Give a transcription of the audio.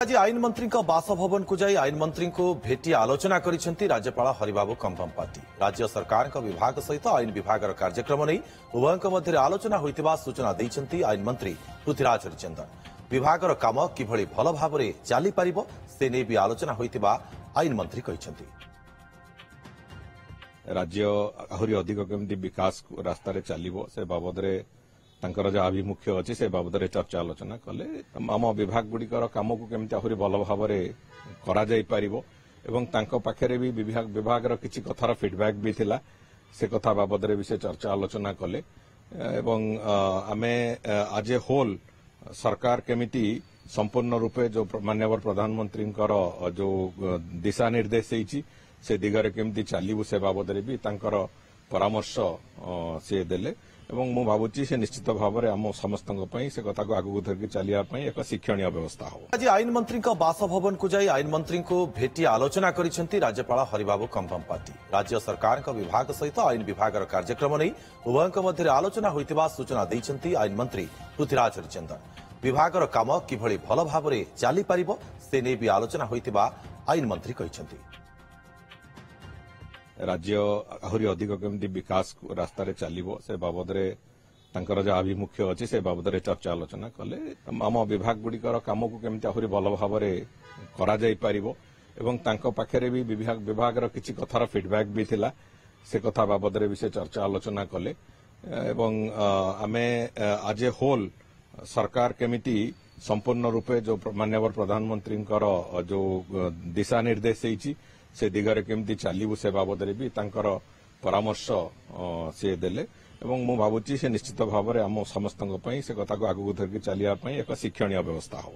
आज आईन मंत्री बासभवन को जाई आईन मंत्री को भेटी आलोचना करिसेंती राज्यपाल हरिबाबू कंभमपाती। राज्य सरकार विभाग सहित आईन विभाग कार्यक्रम नहीं उभयों मध्य आलोचना होइतिबा सूचना दैछंती आईन मंत्री पृथ्वीराज हरिचंदन। विभाग काम किभली भल भाव में चली पारिबो से नै भी आलोचना होइतिबा आईन मंत्री कहिसेंती। राज्य आहरी अधिक केमती विकास रास्ता चलो से बाबद तांकर जो आभिमुख्य अच्छी से बाबद चर्चा आलोचना कले आम विभाग गुड़िकर कम को केमती आहरी भल भाव में पाखे भी विभाग किसी कथार फीडबैक भी थिला से कथा बाबद भी से चर्चा आलोचना कले आमे आज ए होल सरकार केमिति संपूर्ण रूपे जो माननीय प्रधानमंत्री जो दिशा निर्देश से दिगरे केमती चलू से बाबद भी तांकर परामर्श से देले एवं मु भावुची से निश्चित भाव में आम समस्त से कथा को आगू धरिकी चलिया एक शिक्षणीय व्यवस्था हो। आज आईन मंत्री बासभवन को जाई आईन मंत्री को भेटी आलोचना करिसेंती राज्यपाल हरिबाबू कंभमपाती। राज्य सरकार विभाग सहित आईन विभाग कार्यक्रम नहीं उभयों मध्य आलोचना होइतिबा सूचना दैछंती आईन मंत्री पृथ्वीराज हरिचंदन। विभाग काम किभली भल भाव में चली पारिबो से नै भी आलोचना होइतिबा आईन मंत्री कहिसेंती। राज्य आहरी अधिक केमती विकास रास्ता चलो से बाबद तांकर जो आभिमुख्य अच्छी से बाबद चर्चा आलोचना कले आम विभाग गुड़िकर कम को केमती आहरी भल भाव में पाखे भी विभाग किसी कथार फीडबैक भी थिला से कथा बाबद भी से चर्चा आलोचना कले आमे आज ए होल सरकार केमिति संपूर्ण रूपे जो माननीय प्रधानमंत्री जो दिशा निर्देश से दिगरे केमती चलू से बाबद भी तांकर परामर्श से देले मु भावुची से निश्चित भाव में आम समस्त से कथा को आगू धरिकी चलिया एक शिक्षणीय व्यवस्था हो।